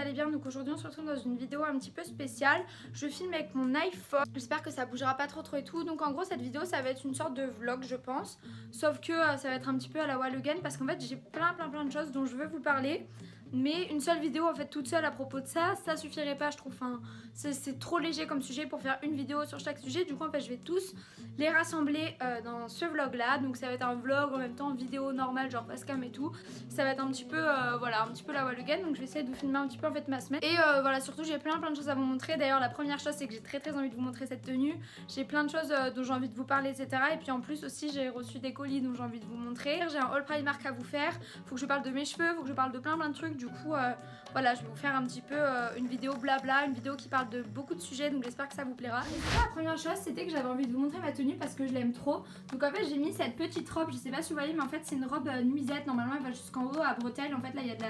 allez bien. Donc aujourd'hui on se retrouve dans une vidéo un petit peu spéciale. Je filme avec mon iPhone, j'espère que ça bougera pas trop et tout. Donc en gros cette vidéo ça va être une sorte de vlog je pense. Sauf que ça va être un petit peu à la wall again parce qu'en fait j'ai plein de choses dont je veux vous parler. Mais une seule vidéo en fait toute seule à propos de ça, ça suffirait pas je trouve. Enfin, c'est trop léger comme sujet pour faire une vidéo sur chaque sujet. Du coup en fait je vais tous les rassembler dans ce vlog là. Donc ça va être un vlog en même temps vidéo normale genre facecam et tout. Ça va être un petit peu voilà un petit peu la wall again. Donc je vais essayer de vous filmer un petit peu en fait ma semaine. Et voilà surtout j'ai plein de choses à vous montrer. D'ailleurs la première chose c'est que j'ai très envie de vous montrer cette tenue. J'ai plein de choses dont j'ai envie de vous parler etc. Et puis en plus aussi j'ai reçu des colis dont j'ai envie de vous montrer. J'ai un haul Primark à vous faire. Faut que je parle de mes cheveux, faut que je parle de plein de trucs. Du coup voilà je vais vous faire un petit peu une vidéo blabla, une vidéo qui parle de beaucoup de sujets. Donc j'espère que ça vous plaira. Et la première chose c'était que j'avais envie de vous montrer ma tenue parce que je l'aime trop. Donc en fait j'ai mis cette petite robe, je sais pas si vous voyez mais en fait c'est une robe nuisette. Normalement elle va jusqu'en haut à bretelles. En fait là il y a de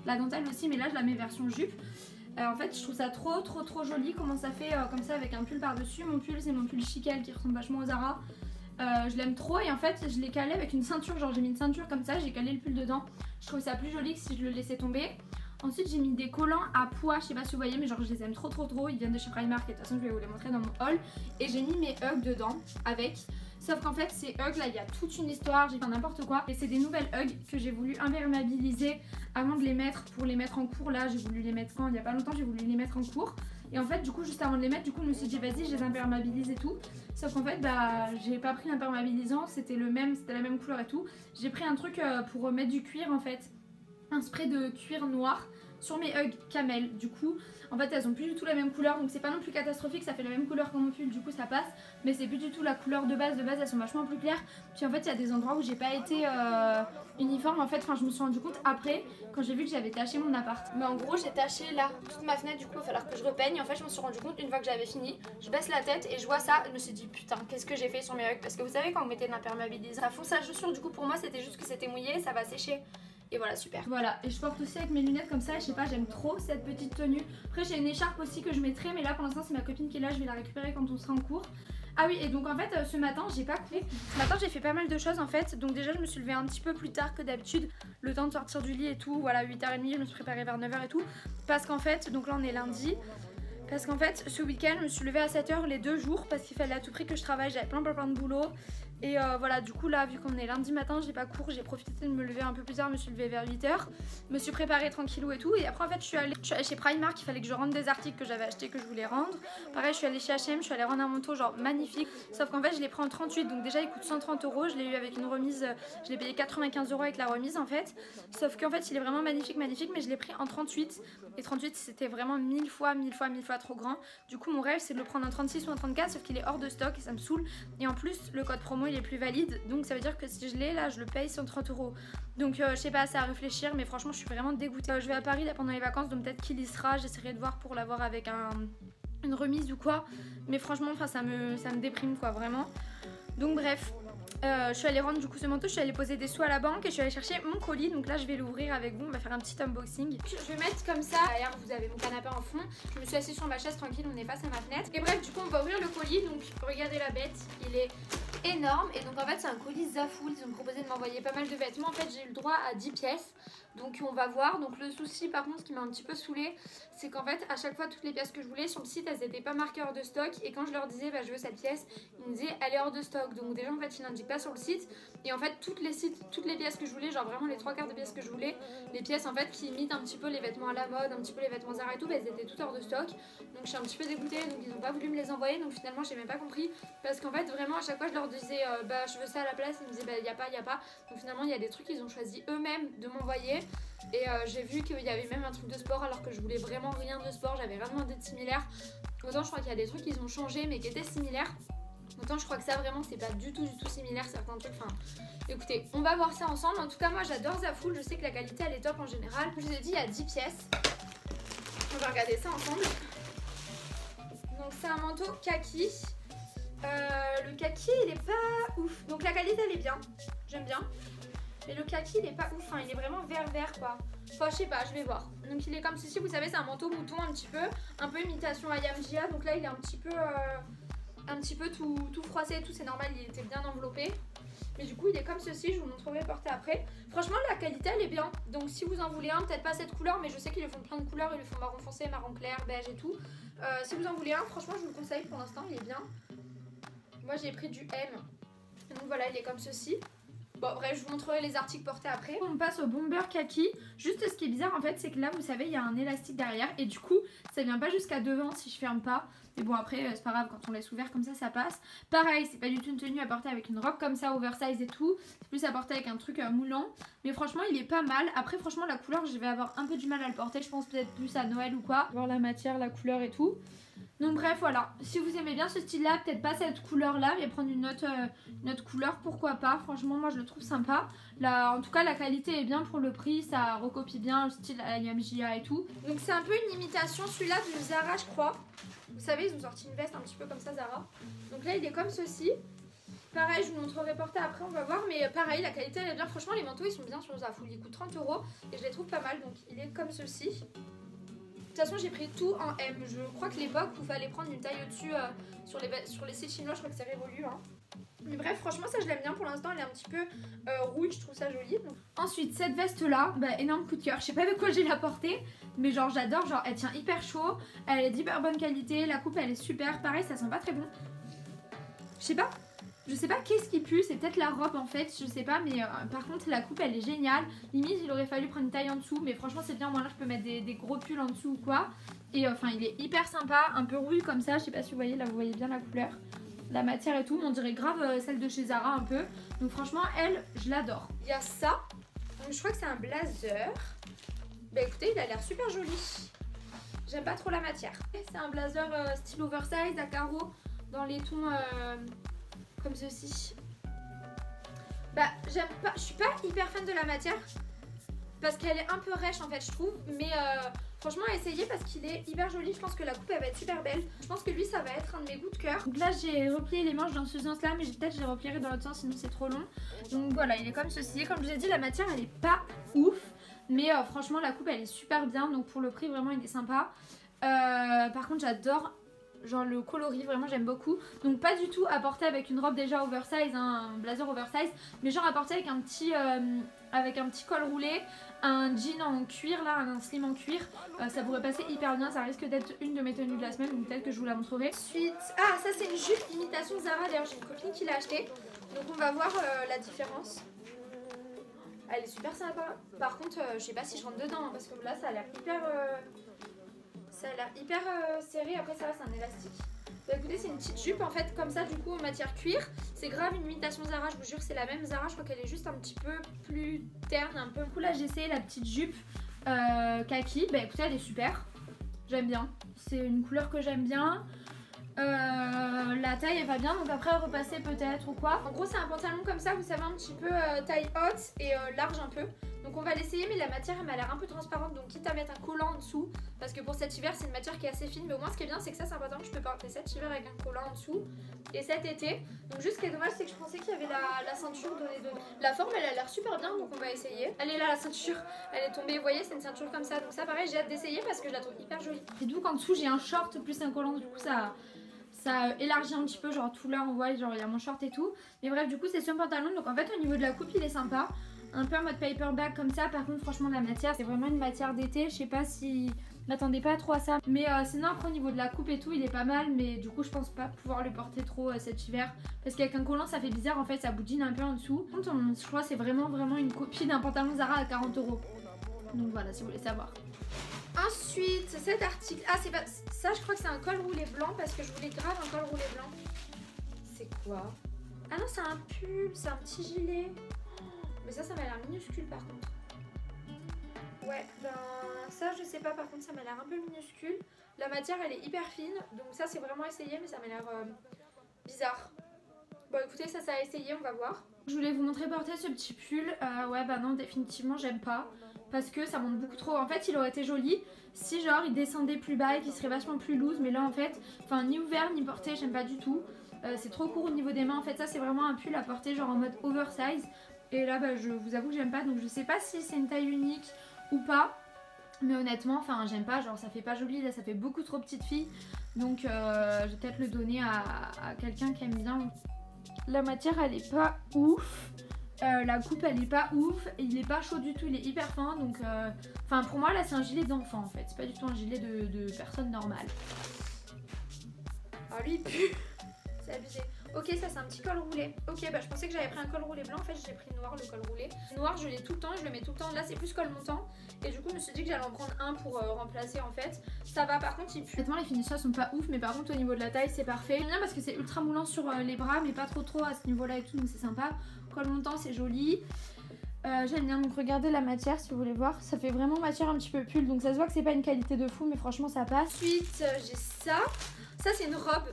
la dentelle aussi mais là je la mets version jupe. En fait je trouve ça trop joli comment ça fait comme ça avec un pull par dessus. Mon pull c'est mon pull Chiquel qui ressemble vachement aux Zara. Je l'aime trop et en fait je l'ai calé avec une ceinture, genre j'ai mis une ceinture comme ça, j'ai calé le pull dedans. Je trouve ça plus joli que si je le laissais tomber. Ensuite j'ai mis des collants à pois, je sais pas si vous voyez mais genre je les aime trop, ils viennent de chez Primark et de toute façon je vais vous les montrer dans mon haul. Et j'ai mis mes hugs dedans avec. Sauf qu'en fait ces hugs là il y a toute une histoire, j'ai fait n'importe quoi. Et c'est des nouvelles hugs que j'ai voulu imperméabiliser avant de les mettre pour les mettre en cours. Là j'ai voulu les mettre quand il y a pas longtemps, j'ai voulu les mettre en cours. Et en fait du coup juste avant de les mettre du coup je me suis dit vas-y je les imperméabilise et tout. Sauf qu'en fait bah j'ai pas pris l'imperméabilisant, c'était la même couleur et tout. J'ai pris un truc pour mettre du cuir en fait. Un spray de cuir noir sur mes hugs camel. Du coup en fait elles ont plus du tout la même couleur, donc c'est pas non plus catastrophique, ça fait la même couleur que mon pull, du coup ça passe. Mais c'est plus du tout la couleur de base elles sont vachement plus claires. Puis en fait il y a des endroits où j'ai pas été uniforme en fait, enfin je me suis rendu compte après quand j'ai vu que j'avais taché mon appart. Mais en gros j'ai taché là toute ma fenêtre, du coup il va falloir que je repeigne. En fait je me suis rendu compte une fois que j'avais fini, je baisse la tête et je vois ça, je me suis dit putain qu'est-ce que j'ai fait sur mes hugs. Parce que vous savez quand vous mettez de l'imperméabilisant ça fonce la chaussure, du coup pour moi c'était juste que c'était mouillé, ça va sécher. Et voilà super. Voilà et je porte aussi avec mes lunettes comme ça, je sais pas j'aime trop cette petite tenue. Après j'ai une écharpe aussi que je mettrai mais là pour l'instant c'est ma copine qui est là, je vais la récupérer quand on sera en cours. Ah oui et donc en fait ce matin j'ai pas coupé. Ce matin j'ai fait pas mal de choses en fait. Donc déjà je me suis levée un petit peu plus tard que d'habitude. Le temps de sortir du lit et tout. Voilà 8h30 je me suis préparée vers 9h et tout. Parce qu'en fait donc là on est lundi. Parce qu'en fait ce week-end je me suis levée à 7h les 2 jours parce qu'il fallait à tout prix que je travaille, j'avais plein de boulot. Et voilà du coup là vu qu'on est lundi matin j'ai pas cours, j'ai profité de me lever un peu plus tard, je me suis levée vers 8h. Me suis préparée tranquillou et tout. Et après en fait je suis allée chez Primark, il fallait que je rende des articles que j'avais achetés que je voulais rendre. Pareil je suis allée chez H&M, je suis allée rendre un manteau genre magnifique. Sauf qu'en fait je l'ai pris en 38 donc déjà il coûte 130 €. Je l'ai eu avec une remise, je l'ai payé 95 € avec la remise en fait. Sauf qu'en fait il est vraiment magnifique mais je l'ai pris en 38. Et 38 c'était vraiment mille fois trop grand. Du coup mon rêve c'est de le prendre en 36 ou en 34 sauf qu'il est hors de stock et ça me saoule. Et en plus le code promo il est plus valide donc ça veut dire que si je l'ai là je le paye 130 €. Donc je sais pas, c'est à réfléchir mais franchement je suis vraiment dégoûtée. Je vais à Paris là pendant les vacances donc peut-être qu'il y sera, j'essaierai de voir pour l'avoir avec une remise ou quoi. Mais franchement enfin ça me déprime quoi vraiment. Donc bref. Je suis allée rendre du coup ce manteau, je suis allée poser des sous à la banque et je suis allée chercher mon colis. Donc là je vais l'ouvrir avec vous, on va faire un petit unboxing. Je vais mettre comme ça, derrière vous avez mon canapé en fond. Je me suis assise sur ma chaise tranquille, on est face à ma fenêtre. Et bref du coup on va ouvrir le colis, donc regardez la bête, il est énorme. Et donc en fait c'est un colis Zaful, ils ont proposé de m'envoyer pas mal de vêtements. En fait j'ai eu le droit à 10 pièces. Donc on va voir. Donc le souci par contre, ce qui m'a un petit peu saoulée, c'est qu'en fait à chaque fois toutes les pièces que je voulais sur le site elles n'étaient pas marquées hors de stock. Et quand je leur disais bah je veux cette pièce, ils me disaient elle est hors de stock. Donc déjà en fait ils n'indiquent pas sur le site. Et en fait toutes les pièces que je voulais, genre vraiment les 3/4 des pièces que je voulais, les pièces en fait qui imitent un petit peu les vêtements à la mode, un petit peu les vêtements Zara et tout, bah elles étaient toutes hors de stock. Donc je suis un petit peu dégoûtée, donc ils n'ont pas voulu me les envoyer. Donc finalement j'ai même pas compris. Parce qu'en fait vraiment à chaque fois je leur disais bah je veux ça à la place, ils me disaient bah y a pas. Donc finalement il y a des trucs qu'ils ont choisi eux-mêmes de m'envoyer. Et j'ai vu qu'il y avait même un truc de sport alors que je voulais vraiment rien de sport, j'avais rien demandé de similaire. Autant je crois qu'il y a des trucs qu'ils ont changé mais qui étaient similaires. Autant je crois que ça vraiment c'est pas du tout similaire certains trucs. Enfin écoutez on va voir ça ensemble. En tout cas moi j'adore Zaful, je sais que la qualité elle est top en général. Je vous ai dit il y a 10 pièces. On va regarder ça ensemble. Donc c'est un manteau kaki. Le kaki il est pas ouf. Donc la qualité elle est bien, j'aime bien. Mais le kaki il est pas ouf, hein, il est vraiment vert quoi. Enfin je sais pas, je vais voir. Donc il est comme ceci, vous savez c'est un manteau mouton un peu imitation Ayam Gia. Donc là il est un petit peu tout froissé et tout, c'est normal, il était bien enveloppé. Mais du coup il est comme ceci, je vous montrerai porté après. Franchement la qualité elle est bien. Donc si vous en voulez un, peut-être pas cette couleur, mais je sais qu'ils le font plein de couleurs. Ils le font marron foncé, marron clair, beige et tout. Si vous en voulez un, franchement je vous le conseille pour l'instant, il est bien. Moi j'ai pris du M. Donc voilà, il est comme ceci. Bon bref, je vous montrerai les articles portés après. On passe au bomber kaki. Juste ce qui est bizarre en fait, c'est que là vous savez il y a un élastique derrière. Et du coup ça vient pas jusqu'à devant si je ferme pas. Mais bon après c'est pas grave, quand on laisse ouvert comme ça passe. Pareil, c'est pas du tout une tenue à porter avec une robe comme ça oversize et tout. C'est plus à porter avec un truc moulant. Mais franchement il est pas mal. Après franchement la couleur je vais avoir un peu du mal à le porter. Je pense peut-être plus à Noël ou quoi. Voir la matière, la couleur et tout. Donc bref voilà, si vous aimez bien ce style là, peut-être pas cette couleur là, mais prendre une autre couleur, pourquoi pas. Franchement moi je le trouve sympa. Là, en tout cas la qualité est bien pour le prix, ça recopie bien le style à la YMJA et tout. Donc c'est un peu une imitation celui-là du Zara je crois. Vous savez ils ont sorti une veste un petit peu comme ça Zara. Donc là il est comme ceci. Pareil je vous montrerai porté après on va voir, mais pareil la qualité elle est bien. Franchement les manteaux ils sont bien sur Zafou, ils coûtent 30 € et je les trouve pas mal. Donc il est comme ceci. De toute façon j'ai pris tout en M. Je crois que l'époque où il fallait prendre une taille au-dessus sur les sites chinois, je crois que c'est révolu hein. Mais bref franchement ça je l'aime bien pour l'instant, elle est un petit peu rouge, je trouve ça joli donc. Ensuite cette veste là, bah, énorme coup de cœur. Je sais pas avec quoi j'ai la portée, mais genre j'adore, genre elle tient hyper chaud, elle est d'hyper bonne qualité, la coupe elle est super, pareil ça sent pas très bon. Je sais pas qu'est-ce qui pue, c'est peut-être la robe en fait, je sais pas, mais par contre la coupe elle est géniale. Limite il aurait fallu prendre une taille en dessous, mais franchement c'est bien, moi là je peux mettre des gros pulls en dessous ou quoi. Et enfin il est hyper sympa, un peu rouille comme ça, je sais pas si vous voyez, là vous voyez bien la couleur, la matière et tout, on dirait grave celle de chez Zara un peu. Donc franchement elle, je l'adore. Il y a ça, donc je crois que c'est un blazer. Bah écoutez il a l'air super joli, j'aime pas trop la matière. C'est un blazer style oversize à carreaux dans les tons... comme ceci. Bah j'aime pas, je suis pas hyper fan de la matière parce qu'elle est un peu rêche en fait je trouve, mais franchement à essayer parce qu'il est hyper joli. Je pense que la coupe elle va être super belle, je pense que lui ça va être un de mes coups de cœur. Donc là j'ai replié les manches dans ce sens là, mais peut-être je les replierai dans l'autre sens sinon c'est trop long. Donc voilà il est comme ceci, comme je vous ai dit la matière elle est pas ouf, mais franchement la coupe elle est super bien, donc pour le prix vraiment il est sympa. Par contre j'adore genre le coloris, vraiment j'aime beaucoup. Donc pas du tout à porter avec une robe déjà oversize, hein, un blazer oversize, mais genre à porter avec un petit col roulé, un jean en cuir là, un slim en cuir, ça pourrait passer hyper bien. Ça risque d'être une de mes tenues de la semaine, donc peut-être que je vous la montrerai. Ensuite, ah ça c'est une jupe imitation Zara, d'ailleurs j'ai une copine qui l'a acheté, donc on va voir la différence. Elle est super sympa. Par contre je sais pas si je rentre dedans hein, parce que là ça a l'air hyper... ça a l'air hyper serré, après ça va c'est un élastique. Bah écoutez c'est une petite jupe en fait comme ça du coup en matière cuir. C'est grave une imitation Zara, je vous jure c'est la même Zara, je crois qu'elle est juste un petit peu plus terne un peu. Du coup là j'ai essayé la petite jupe kaki, bah écoutez elle est super, j'aime bien. C'est une couleur que j'aime bien. La taille elle va bien, donc après repasser peut-être ou quoi. En gros c'est un pantalon comme ça, vous savez un petit peu taille haute et large un peu. Donc on va l'essayer, mais la matière elle m'a l'air un peu transparente, donc quitte à mettre un collant en dessous, parce que pour cet hiver c'est une matière qui est assez fine, mais au moins ce qui est bien c'est que ça c'est un pantalon que je peux porter cet hiver avec un collant en dessous et cet été. Donc juste ce qui est dommage c'est que je pensais qu'il y avait la ceinture donnée dedans. La forme elle a l'air super bien, donc on va essayer. Elle est là la ceinture, elle est tombée, vous voyez c'est une ceinture comme ça, donc ça pareil j'ai hâte d'essayer parce que je la trouve hyper jolie. Et donc en dessous j'ai un short plus un collant, du coup ça élargit un petit peu, genre tout là on voit, genre il y a mon short et tout. Mais bref du coup c'est ce pantalon, donc en fait au niveau de la coupe il est sympa. Un peu en mode paperback comme ça, par contre franchement la matière c'est vraiment une matière d'été, je sais pas si... m'attendais pas trop à ça. Mais sinon après au niveau de la coupe et tout il est pas mal, mais du coup je pense pas pouvoir le porter trop cet hiver. Parce qu'avec un collant ça fait bizarre en fait, ça boudine un peu en dessous. Par contre je crois que c'est vraiment une copie d'un pantalon Zara à 40 €. Donc voilà si vous voulez savoir. Ensuite cet article, ah c'est pas... ça je crois que c'est un col roulé blanc parce que je voulais grave un col roulé blanc. C'est quoi? Ah non c'est un pull, c'est un petit gilet. Mais ça m'a l'air minuscule par contre. Ouais, ben ça je sais pas, par contre ça m'a l'air un peu minuscule. La matière elle est hyper fine, donc ça c'est vraiment essayé, mais ça m'a l'air bizarre. Bon écoutez, ça a essayé, on va voir. Je voulais vous montrer porter ce petit pull. Ouais bah non définitivement j'aime pas, parce que ça monte beaucoup trop. En fait il aurait été joli si genre il descendait plus bas et qu'il serait vachement plus loose, mais là en fait, enfin ni ouvert ni porté, j'aime pas du tout. C'est trop court au niveau des mains, en fait ça c'est vraiment un pull à porter genre en mode oversize. Et là bah, je vous avoue que j'aime pas, donc je sais pas si c'est une taille unique ou pas. Mais honnêtement, enfin j'aime pas, genre ça fait pas joli, là ça fait beaucoup trop petite fille. Donc je vais peut-être le donner à quelqu'un qui aime bien. la matière elle est pas ouf. La coupe elle est pas ouf, et il est pas chaud du tout, il est hyper fin donc enfin pour moi là c'est un gilet d'enfant en fait, c'est pas du tout un gilet de personne normale. Oh lui il pue, c'est abusé. Ok, ça c'est un petit col roulé. Ok, bah je pensais que j'avais pris un col roulé blanc, en fait j'ai pris noir le col roulé. Noir je l'ai tout le temps, je le mets tout le temps, là c'est plus col montant. Et du coup je me suis dit que j'allais en prendre un pour remplacer en fait. Ça va, par contre il pue. Honnêtement les finitions sont pas ouf, mais par contre au niveau de la taille c'est parfait. J'aime bien parce que c'est ultra moulant sur les bras, mais pas trop à ce niveau là et tout, donc c'est sympa. Col montant c'est joli. J'aime bien, donc regardez la matière si vous voulez voir, ça fait vraiment matière un petit peu pull, donc ça se voit que c'est pas une qualité de fou, mais franchement ça passe. Ensuite j'ai ça c'est une robe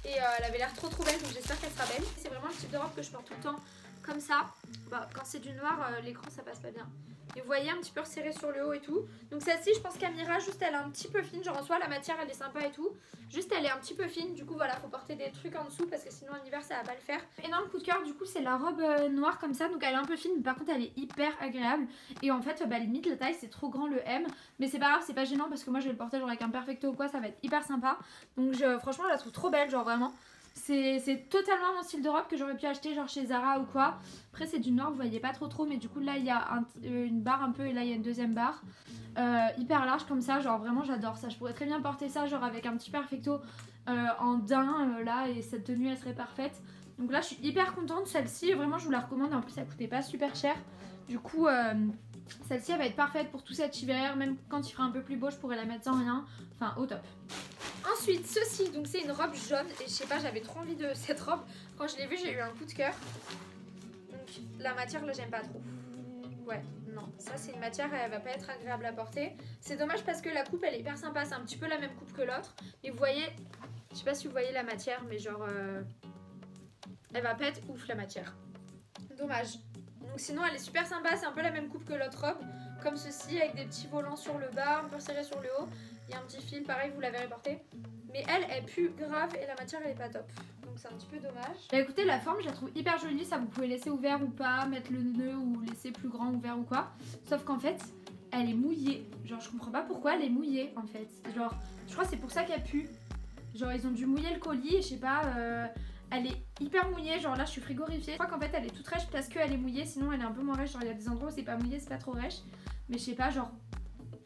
et elle avait l'air trop belle, donc j'espère qu'elle sera belle. C'est vraiment le type de robe que je porte tout le temps comme ça. Bah, quand c'est du noir l'écran ça passe pas bien. Et vous voyez un petit peu resserré sur le haut et tout. Donc celle-ci je pense qu'Amira juste elle est un petit peu fine, genre en soi la matière elle est sympa et tout, juste elle est un petit peu fine, du coup voilà faut porter des trucs en dessous parce que sinon en hiver ça va pas le faire. Énorme coup de cœur du coup c'est la robe noire comme ça, donc elle est un peu fine mais par contre elle est hyper agréable. Et en fait bah limite la taille c'est trop grand le M, mais c'est pas grave, c'est pas gênant parce que moi je vais le porter genre avec un perfecto ou quoi, ça va être hyper sympa. Donc franchement je la trouve trop belle, genre vraiment. C'est totalement mon style de robe que j'aurais pu acheter genre chez Zara ou quoi. Après c'est du noir, vous voyez pas trop, mais du coup là il y a une barre un peu et là il y a une deuxième barre. Hyper large comme ça, genre vraiment j'adore ça. Je pourrais très bien porter ça genre avec un petit perfecto en daim là, et cette tenue elle serait parfaite. Donc là je suis hyper contente, celle-ci vraiment je vous la recommande, en plus elle coûtait pas super cher. Du coup celle-ci elle va être parfaite pour tout cet hiver, même quand il fera un peu plus beau je pourrais la mettre sans rien, enfin au top. Ensuite ceci, donc c'est une robe jaune et je sais pas, j'avais trop envie de cette robe. Quand je l'ai vue j'ai eu un coup de cœur. Donc la matière là j'aime pas trop. Ouais non, ça c'est une matière, elle va pas être agréable à porter. C'est dommage parce que la coupe elle est hyper sympa, c'est un petit peu la même coupe que l'autre. Mais vous voyez, je sais pas si vous voyez la matière, mais genre elle va pas être ouf la matière. Dommage. Donc sinon elle est super sympa, c'est un peu la même coupe que l'autre robe. Comme ceci, avec des petits volants sur le bas, un peu serré sur le haut. Il y a un petit fil, pareil vous l'avez porté. Mais elle pue grave et la matière elle est pas top. Donc c'est un petit peu dommage. Bah écoutez, la forme je la trouve hyper jolie, ça vous pouvez laisser ouvert ou pas, mettre le nœud ou laisser plus grand ouvert ou quoi. Sauf qu'en fait elle est mouillée. Genre je comprends pas pourquoi elle est mouillée en fait. Genre je crois que c'est pour ça qu'elle pue. Genre ils ont dû mouiller le colis et je sais pas, elle est hyper mouillée, genre là je suis frigorifiée. Je crois qu'en fait elle est toute rêche parce qu'elle est mouillée, sinon elle est un peu moins rêche. Genre il y a des endroits où c'est pas mouillé, c'est pas trop rêche. Mais je sais pas, genre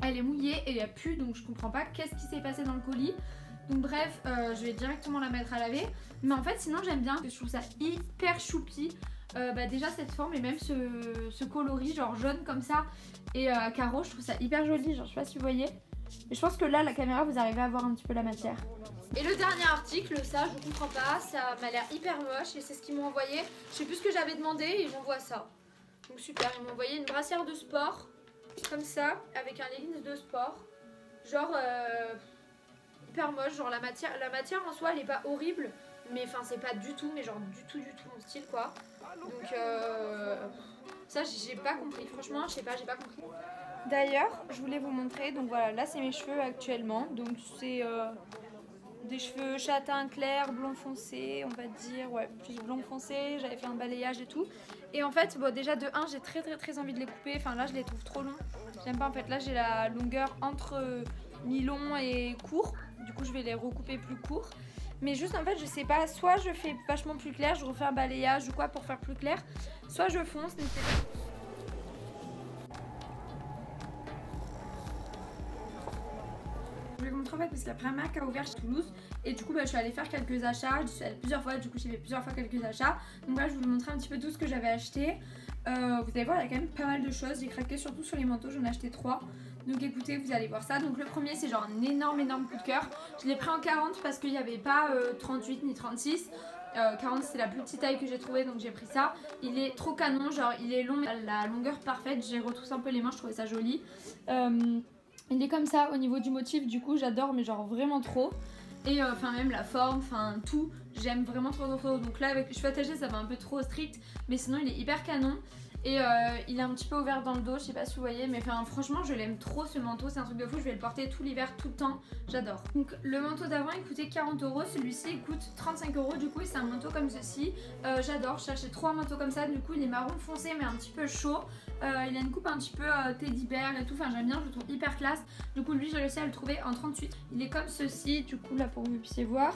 elle est mouillée et elle pue, donc je comprends pas qu'est-ce qui s'est passé dans le colis. Donc bref, je vais directement la mettre à laver. Mais en fait sinon j'aime bien, je trouve ça hyper choupi. Bah déjà cette forme et même ce coloris genre jaune comme ça et carreau, je trouve ça hyper joli, genre je sais pas si vous voyez. Et je pense que là la caméra vous arrivez à voir un petit peu la matière. Et le dernier article, ça je comprends pas, ça m'a l'air hyper moche et c'est ce qu'ils m'ont envoyé. Je sais plus ce que j'avais demandé et ils m'envoient ça. Donc super, ils m'ont envoyé une brassière de sport comme ça avec un leggings de sport. Genre hyper moche, genre la matière en soi elle est pas horrible, mais enfin c'est pas du tout, mais genre du tout mon style quoi. Donc ça j'ai pas compris, franchement je sais pas, j'ai pas compris. D'ailleurs je voulais vous montrer, donc voilà, là c'est mes cheveux actuellement, donc c'est des cheveux châtain clair, blond foncé, on va dire, ouais, plus blond foncé, j'avais fait un balayage et tout. Et en fait, bon déjà de 1 j'ai très envie de les couper, enfin là je les trouve trop longs. J'aime pas en fait, là j'ai la longueur entre mi-long et court, du coup je vais les recouper plus courts. Mais juste en fait je sais pas, soit je fais vachement plus clair, je refais un balayage ou quoi pour faire plus clair, soit je fonce, je vais vous montrer en fait parce que la Primark a ouvert chez Toulouse et du coup bah, je suis allée faire quelques achats, je suis allée plusieurs fois, du coup j'ai fait plusieurs fois quelques achats. Donc là je vais vous montrer un petit peu tout ce que j'avais acheté. Vous allez voir il y a quand même pas mal de choses, j'ai craqué surtout sur les manteaux, j'en ai acheté 3. Donc écoutez, vous allez voir ça. Donc le premier c'est genre un énorme coup de cœur. Je l'ai pris en 40 parce qu'il n'y avait pas 38 ni 36. 40 c'est la plus petite taille que j'ai trouvée, donc j'ai pris ça. Il est trop canon, genre il est long, la longueur parfaite. J'ai retroussé un peu les manches, je trouvais ça joli. Il est comme ça au niveau du motif, du coup j'adore, mais genre vraiment trop. Et enfin même la forme, enfin tout, j'aime vraiment trop. Donc là avec les cheveux attachés ça va un peu trop strict, mais sinon il est hyper canon. Et il est un petit peu ouvert dans le dos, je sais pas si vous voyez, mais enfin franchement je l'aime trop ce manteau, c'est un truc de fou, je vais le porter tout l'hiver, tout le temps, j'adore. Donc le manteau d'avant il coûtait 40 €, celui-ci il coûte 35 €, du coup c'est un manteau comme ceci, j'adore, je cherchais 3 manteaux comme ça, du coup il est marron foncé mais un petit peu chaud, il a une coupe un petit peu teddy bear et tout, enfin j'aime bien, je le trouve hyper classe, du coup lui j'ai réussi à le trouver en 38, il est comme ceci, du coup là pour que vous puissiez voir.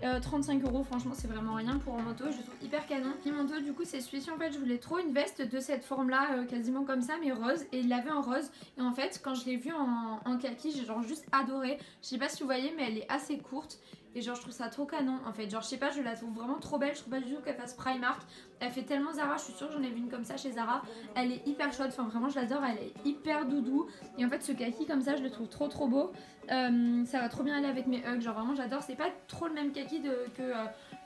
35 €, franchement c'est vraiment rien pour un manteau, je le trouve hyper canon. Le manteau du coup c'est celui-ci, en fait je voulais trop une veste de cette forme là, quasiment comme ça mais rose, et il l'avait en rose. Et en fait quand je l'ai vu en kaki, j'ai genre juste adoré. Je sais pas si vous voyez mais elle est assez courte. Et genre je trouve ça trop canon en fait, genre je sais pas, je la trouve vraiment trop belle, je trouve pas du tout qu'elle fasse Primark. Elle fait tellement Zara, je suis sûre que j'en ai vu une comme ça chez Zara. Elle est hyper chaude, enfin vraiment je l'adore, elle est hyper doudou. Et en fait ce kaki comme ça je le trouve trop beau. Ça va trop bien aller avec mes hugs, genre vraiment j'adore. C'est pas trop le même kaki que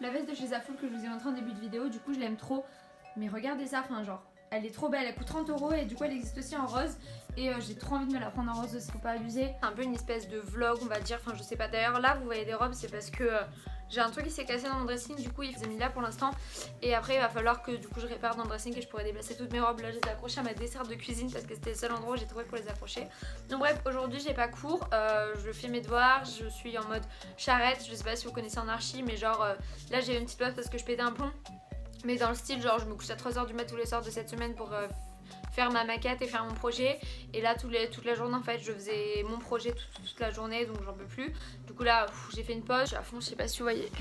la veste de chez Zaful que je vous ai montré en début de vidéo, du coup je l'aime trop. Mais regardez ça, enfin genre elle est trop belle, elle coûte 30 € et du coup elle existe aussi en rose. Et j'ai trop envie de me la prendre en rose aussi, faut pas abuser. C'est un peu une espèce de vlog on va dire, enfin je sais pas. D'ailleurs là vous voyez des robes, c'est parce que j'ai un truc qui s'est cassé dans mon dressing, du coup il s'est mis là pour l'instant. Et après il va falloir que du coup je répare dans le dressing et je pourrais déplacer toutes mes robes. Là j'ai accroché à ma desserte de cuisine parce que c'était le seul endroit où j'ai trouvé pour les accrocher. Donc bref, aujourd'hui j'ai pas cours, je fais mes devoirs, je suis en mode charrette. Je sais pas si vous connaissez en archi mais genre là j'ai une petite pause parce que je pétais un plomb. Mais dans le style genre je me couche à 3 h du mat tous les soirs de cette semaine pour faire ma maquette et faire mon projet. Et là toute la journée en fait je faisais mon projet toute la journée, donc j'en peux plus. Du coup là j'ai fait une pause, je suis à fond, je sais pas si vous voyez.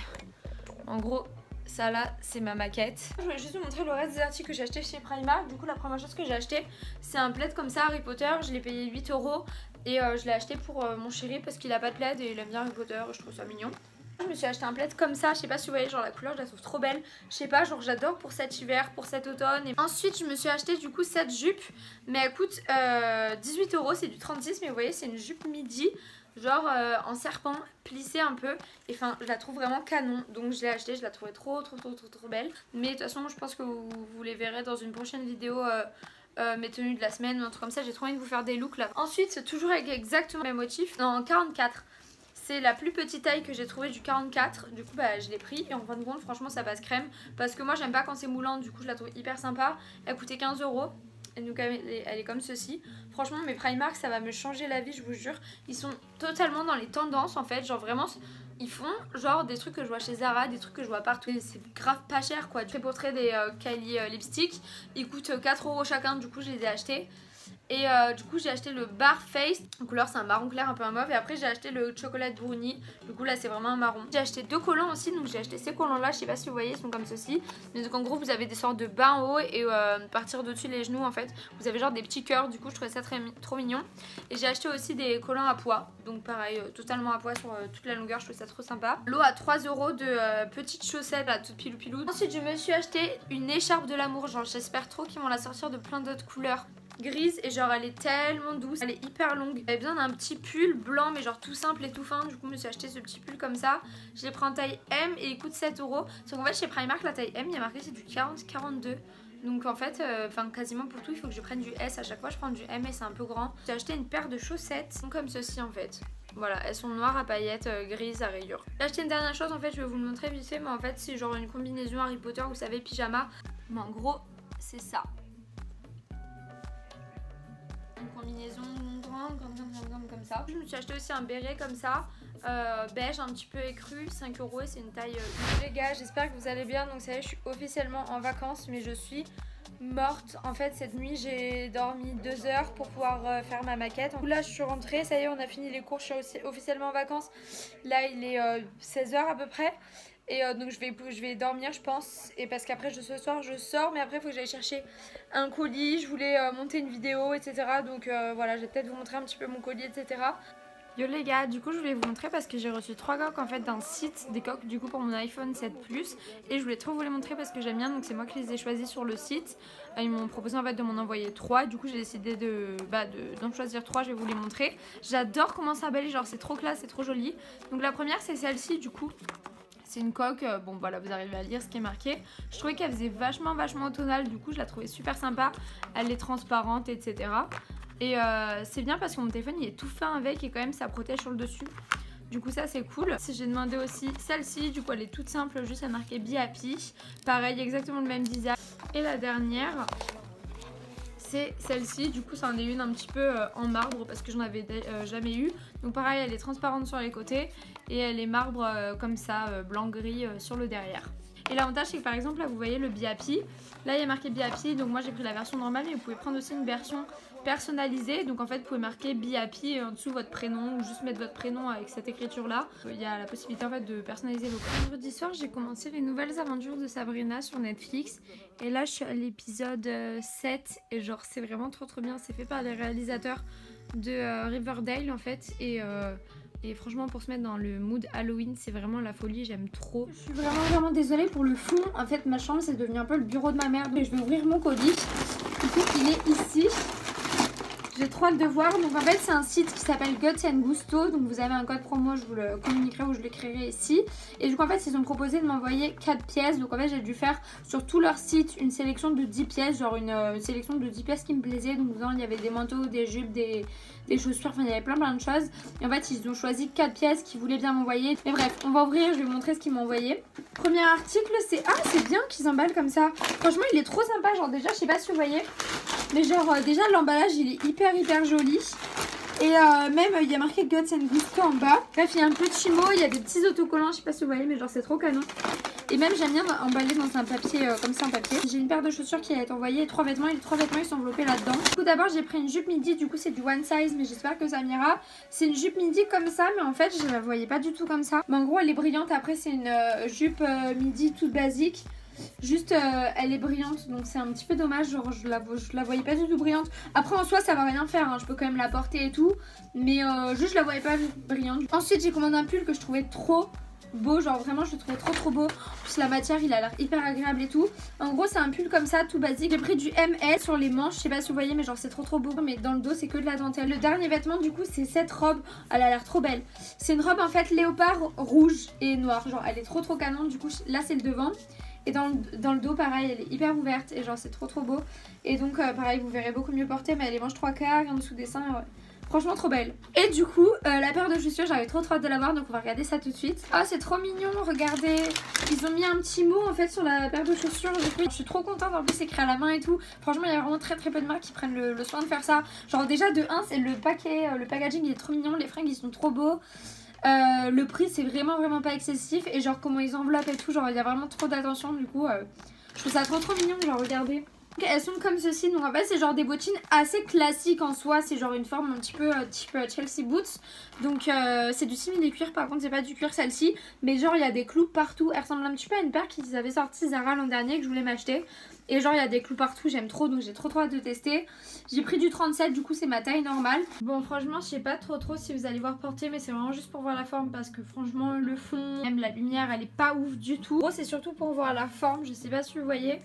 En gros ça là c'est ma maquette. Je voulais juste vous montrer le reste des articles que j'ai acheté chez Primark. Du coup la première chose que j'ai acheté c'est un plaid comme ça Harry Potter, je l'ai payé 8 € et je l'ai acheté pour mon chéri parce qu'il a pas de plaid et il aime bien Harry Potter et je trouve ça mignon. Je me suis acheté un plaid comme ça, je sais pas si vous voyez, genre la couleur je la trouve trop belle. Je sais pas, genre j'adore pour cet hiver, pour cet automne. Et ensuite je me suis acheté du coup cette jupe, mais elle coûte 18 €, c'est du 36, mais vous voyez c'est une jupe midi, genre en serpent, plissée un peu. Et enfin je la trouve vraiment canon, donc je l'ai acheté, je la trouvais trop belle. Mais de toute façon je pense que vous les verrez dans une prochaine vidéo. Mes tenues de la semaine ou un truc comme ça, j'ai trop envie de vous faire des looks là. Ensuite c'est toujours avec exactement le même motif, non 44. C'est la plus petite taille que j'ai trouvé du 44. Du coup bah je l'ai pris et en fin de compte franchement ça passe crème. Parce que moi j'aime pas quand c'est moulant, du coup je la trouve hyper sympa. Elle coûtait 15 €. Et donc elle est comme ceci. Franchement mes Primark ça va me changer la vie, je vous jure. Ils sont totalement dans les tendances en fait. Genre vraiment ils font genre des trucs que je vois chez Zara, des trucs que je vois partout. C'est grave pas cher quoi. Du portrait des Kylie lipstick. Ils coûtent 4 € chacun, du coup je les ai achetés. Et du coup j'ai acheté le Bar Face, en couleur c'est un marron clair un peu un mauve. Et après j'ai acheté le chocolat brownie, du coup là c'est vraiment un marron. J'ai acheté 2 collants aussi, donc j'ai acheté ces collants là, je sais pas si vous voyez, ils sont comme ceci. Mais donc en gros vous avez des sortes de bas en haut et partir d'au-dessus les genoux en fait. Vous avez genre des petits cœurs, du coup je trouvais ça trop mignon. Et j'ai acheté aussi des collants à pois, donc pareil totalement à pois sur toute la longueur, je trouve ça trop sympa. L'eau à 3 € de petites chaussettes là, toutes pilou. Ensuite je me suis acheté une écharpe de l'amour, genre j'espère trop qu'ils vont la sortir de plein d'autres couleurs grise et genre elle est tellement douce, elle est hyper longue. J'avais besoin d'un petit pull blanc mais genre tout simple et tout fin, du coup je me suis acheté ce petit pull comme ça. Je l'ai pris en taille M et il coûte 7 €. Sauf qu'en fait chez Primark la taille M il y a marqué c'est du 40-42. Donc en fait, quasiment pour tout il faut que je prenne du S. À chaque fois je prends du M et c'est un peu grand. J'ai acheté une paire de chaussettes comme ceci en fait. Voilà, elles sont noires à paillettes, grises à rayures. J'ai acheté une dernière chose en fait, je vais vous le montrer vite fait. Mais en fait c'est genre une combinaison Harry Potter, vous savez, pyjama. Mais en gros c'est ça. Une combinaison grande comme ça. Je me suis acheté aussi un béret comme ça, beige un petit peu écru, 5 € et c'est une taille les gars, j'espère que vous allez bien. Donc ça y est, je suis officiellement en vacances mais je suis morte. En fait cette nuit j'ai dormi 2 heures pour pouvoir faire ma maquette. Donc là je suis rentrée, ça y est on a fini les cours, je suis officiellement en vacances. Là il est 16 h à peu près. Et donc je vais dormir je pense. Et parce qu'après ce soir je sors. Mais après il faut que j'aille chercher un colis. Je voulais monter une vidéo etc. Donc voilà, je vais peut-être vous montrer un petit peu mon colis etc. Yo les gars, du coup je voulais vous montrer parce que j'ai reçu 3 coques en fait d'un site. Des coques du coup pour mon iPhone 7 Plus. Et je voulais trop vous les montrer parce que j'aime bien. Donc c'est moi qui les ai choisis sur le site. Ils m'ont proposé en fait de m'en envoyer 3. Du coup j'ai décidé d'en choisir 3. Je vais vous les montrer. J'adore comment ça embellit, genre c'est trop classe, c'est trop joli. Donc la première c'est celle-ci du coup. C'est une coque, bon voilà vous arrivez à lire ce qui est marqué. Je trouvais qu'elle faisait vachement automnale, du coup je la trouvais super sympa. Elle est transparente etc. Et c'est bien parce que mon téléphone il est tout fin avec et quand même ça protège sur le dessus. Du coup ça c'est cool. J'ai demandé aussi celle-ci, du coup elle est toute simple, juste elle marquait Be Happy. Pareil, exactement le même design. Et la dernière c'est celle-ci, du coup c'en est une un petit peu en marbre parce que j'en avais jamais eu. Donc pareil elle est transparente sur les côtés et elle est marbre comme ça, blanc-gris sur le derrière. Et l'avantage c'est que par exemple là vous voyez le Biapi, là il y a marqué Biapi, donc moi j'ai pris la version normale, mais vous pouvez prendre aussi une version personnalisée, donc en fait vous pouvez marquer Biapi en dessous votre prénom ou juste mettre votre prénom avec cette écriture là. Il y a la possibilité en fait de personnaliser vos prénoms. Vendredi soir j'ai commencé les nouvelles aventures de Sabrina sur Netflix et là je suis à l'épisode 7 et genre c'est vraiment trop bien, c'est fait par les réalisateurs de Riverdale en fait et franchement pour se mettre dans le mood Halloween c'est vraiment la folie, j'aime trop. Je suis vraiment désolée pour le fond, en fait ma chambre c'est devenu un peu le bureau de ma mère, donc je vais ouvrir mon colis, du coup il est ici. J'ai trop hâte de voir, donc en fait c'est un site qui s'appelle Guts and Gusto, donc vous avez un code promo, je vous le communiquerai ou je le créerai ici. Et du coup en fait ils ont proposé de m'envoyer 4 pièces, donc en fait j'ai dû faire sur tout leur site une sélection de 10 pièces, genre une sélection de 10 pièces qui me plaisait. Donc dedans il y avait des manteaux, des jupes, des chaussures, enfin il y avait plein de choses. Et en fait ils ont choisi 4 pièces qu'ils voulaient bien m'envoyer. Mais bref, on va ouvrir, je vais vous montrer ce qu'ils m'ont envoyé. Premier article c'est... Ah c'est bien qu'ils emballent comme ça, franchement il est trop sympa, genre déjà je sais pas si vous voyez, mais genre déjà l'emballage il est hyper joli. Et même il y a marqué Guts and Gusto en bas. Bref il y a un petit mot, il y a des petits autocollants, je sais pas si vous voyez mais genre c'est trop canon. Et même j'aime bien emballer dans un papier comme ça en papier. J'ai une paire de chaussures qui a été envoyée et 3 vêtements, et les 3 vêtements ils sont enveloppés là-dedans. Du coup d'abord j'ai pris une jupe midi, du coup c'est du one size mais j'espère que ça m'ira. C'est une jupe midi comme ça mais en fait je la voyais pas du tout comme ça. Mais en gros elle est brillante, après c'est une jupe midi toute basique. Juste elle est brillante donc c'est un petit peu dommage, genre je la voyais pas du tout brillante. Après en soi ça va rien faire hein. Je peux quand même la porter et tout, mais juste je la voyais pas brillante. Ensuite j'ai commandé un pull que je trouvais trop beau, genre vraiment je le trouvais trop beau. En plus la matière il a l'air hyper agréable et tout. En gros c'est un pull comme ça tout basique. J'ai pris du ML sur les manches, je sais pas si vous voyez mais genre c'est trop beau. Mais dans le dos c'est que de la dentelle. Le dernier vêtement du coup c'est cette robe, elle a l'air trop belle. C'est une robe en fait léopard rouge et noir, genre elle est trop canon. Du coup là c'est le devant. Et dans le dos pareil elle est hyper ouverte et genre c'est trop beau. Et donc pareil vous verrez beaucoup mieux portée, mais elle est manche 3/4 en dessous des seins, ouais. Franchement trop belle. Et du coup la paire de chaussures j'avais trop hâte de la voir, donc on va regarder ça tout de suite. Ah c'est trop mignon, regardez. Ils ont mis un petit mot en fait sur la paire de chaussures. Je suis trop contente, en plus c'est écrit à la main et tout. Franchement il y a vraiment très peu de marques qui prennent le soin de faire ça. Genre déjà de 1 c'est le paquet, le packaging il est trop mignon, les fringues ils sont trop beaux. Le prix c'est vraiment pas excessif. Et genre comment ils enveloppent et tout, genre il y a vraiment trop d'attention. Du coup je trouve ça trop mignon, genre regardez. Elles sont comme ceci, donc en fait c'est genre des bottines assez classiques en soi, c'est genre une forme un petit peu type Chelsea Boots. Donc c'est du simili-cuir, par contre c'est pas du cuir celle-ci, mais genre il y a des clous partout. Elle ressemble un petit peu à une paire qu'ils avaient sorti Zara l'an dernier que je voulais m'acheter. Et genre il y a des clous partout, j'aime trop, donc j'ai trop hâte de tester. J'ai pris du 37, du coup c'est ma taille normale. Bon franchement je sais pas trop si vous allez voir porter, mais c'est vraiment juste pour voir la forme parce que franchement le fond, même la lumière elle est pas ouf du tout. En gros c'est surtout pour voir la forme, je sais pas si vous voyez.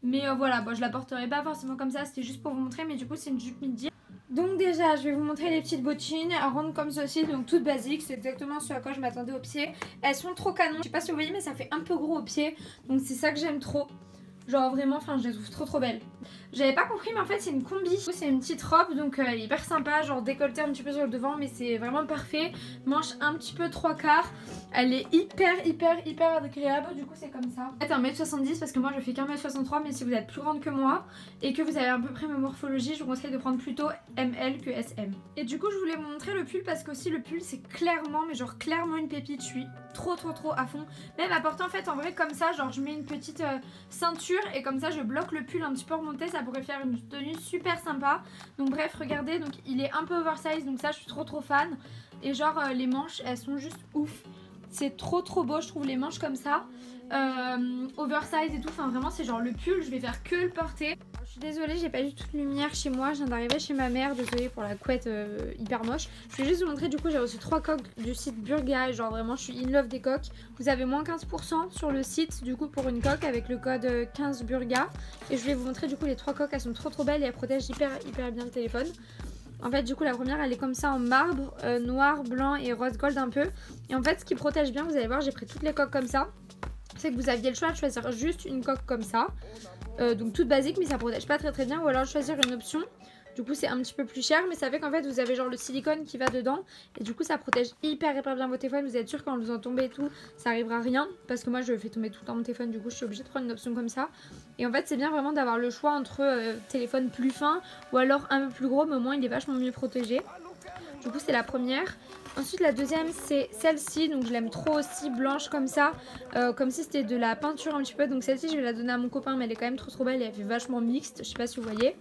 Mais voilà, bon, je la porterai pas forcément comme ça, c'était juste pour vous montrer, mais du coup c'est une jupe midi. Donc déjà je vais vous montrer les petites bottines rondes comme ceci, donc toutes basiques, c'est exactement ce à quoi je m'attendais au pied. Elles sont trop canon, je sais pas si vous voyez mais ça fait un peu gros au pied, donc c'est ça que j'aime trop. Genre vraiment, enfin je les trouve trop belles. J'avais pas compris mais en fait c'est une combi. C'est une petite robe donc elle est hyper sympa, genre décolletée un petit peu sur le devant mais c'est vraiment parfait. Manche un petit peu 3/4. Elle est hyper agréable, du coup c'est comme ça. Peut-être 1m70 parce que moi je fais qu'1m63, mais si vous êtes plus grande que moi et que vous avez à peu près ma morphologie, je vous conseille de prendre plutôt ML que SM. Et du coup je voulais vous montrer le pull parce qu'aussi le pull c'est clairement, mais genre clairement une pépite. Je suis trop à fond. Même à porter en fait en vrai comme ça, genre je mets une petite ceinture et comme ça je bloque le pull un petit peu remonté, ça pourrait faire une tenue super sympa. Donc bref regardez, donc il est un peu oversize, donc ça je suis trop fan. Et genre les manches elles sont juste ouf. C'est trop beau je trouve les manches comme ça, oversize et tout, enfin vraiment c'est genre le pull, je vais faire que le porter. Je suis désolée j'ai pas eu toute lumière chez moi, je viens d'arriver chez ma mère, désolée pour la couette hyper moche. Je vais juste vous montrer, du coup j'ai reçu 3 coques du site Burga et genre vraiment je suis in love des coques. Vous avez moins 15% sur le site du coup pour une coque avec le code 15 Burga. Et je vais vous montrer du coup les 3 coques, elles sont trop belles et elles protègent hyper bien le téléphone. En fait du coup la première elle est comme ça en marbre, noir, blanc et rose gold un peu. Et en fait ce qui protège bien, vous allez voir j'ai pris toutes les coques comme ça. C'est que vous aviez le choix de choisir juste une coque comme ça, donc toute basique mais ça protège pas très bien, ou alors choisir une option. Du coup c'est un petit peu plus cher, mais ça fait qu'en fait vous avez genre le silicone qui va dedans. Et du coup ça protège hyper bien votre téléphone. Vous êtes sûr quand vous en tombez et tout, ça arrivera rien. Parce que moi je fais tomber tout le temps mon téléphone, du coup je suis obligée de prendre une option comme ça. Et en fait c'est bien vraiment d'avoir le choix entre téléphone plus fin ou alors un peu plus gros, mais au moins il est vachement mieux protégé. Du coup c'est la première. Ensuite la deuxième c'est celle-ci, donc je l'aime trop aussi, blanche comme ça, comme si c'était de la peinture un petit peu. Donc celle-ci je vais la donner à mon copain, mais elle est quand même trop belle et elle fait vachement mixte, je sais pas si vous voyez.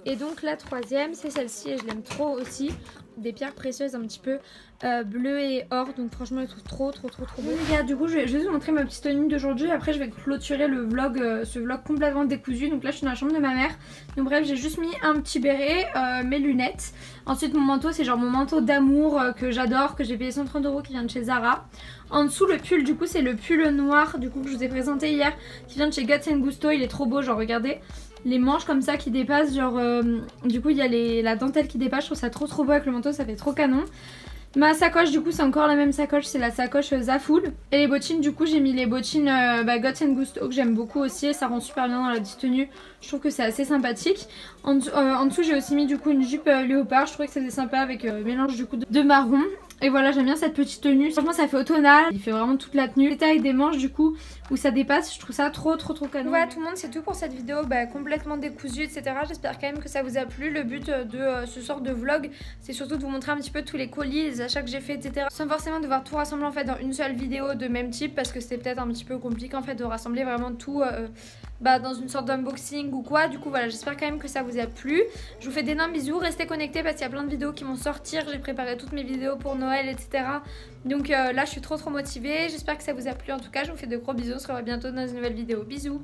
Et donc la troisième c'est celle-ci et je l'aime trop aussi, des pierres précieuses un petit peu bleu et or, donc franchement elle trouve trop beau. Les gars, du coup je vais juste vous montrer ma petite tenue d'aujourd'hui, après je vais clôturer le vlog, ce vlog complètement décousu. Donc là je suis dans la chambre de ma mère, donc bref j'ai juste mis un petit béret, mes lunettes. Ensuite mon manteau c'est genre mon manteau d'amour que j'adore, que j'ai payé 130 € qui vient de chez Zara. En dessous le pull du coup c'est le pull noir du coup que je vous ai présenté hier, qui vient de chez Guts & Gusto, il est trop beau, genre regardez. Les manches comme ça qui dépassent, genre du coup il y a la dentelle qui dépasse, je trouve ça trop beau avec le manteau, ça fait trop canon. Ma sacoche du coup c'est encore la même sacoche, c'est la sacoche Zaful. Et les bottines du coup j'ai mis les bottines Guts & Gusto que j'aime beaucoup aussi, et ça rend super bien dans la petite tenue, je trouve que c'est assez sympathique. En dessous j'ai aussi mis du coup une jupe léopard, je trouvais que c'était sympa avec mélange du coup de marron. Et voilà, j'aime bien cette petite tenue, franchement ça fait automnal, il fait vraiment toute la tenue. Les tailles des manches du coup où ça dépasse, je trouve ça trop canon. Voilà tout le monde, c'est tout pour cette vidéo complètement décousue etc. J'espère quand même que ça vous a plu. Le but de ce sort de vlog c'est surtout de vous montrer un petit peu tous les colis, les achats que j'ai fait etc. Sans forcément devoir tout rassembler en fait dans une seule vidéo de même type, parce que c'était peut-être un petit peu compliqué en fait de rassembler vraiment tout dans une sorte d'unboxing ou quoi. Du coup voilà, j'espère quand même que ça vous a plu. Je vous fais d'énormes bisous, restez connectés parce qu'il y a plein de vidéos qui vont sortir. J'ai préparé toutes mes vidéos pour Noël etc. Donc là je suis trop motivée. J'espère que ça vous a plu en tout cas. Je vous fais de gros bisous, on se revoit bientôt dans une nouvelle vidéo. Bisous.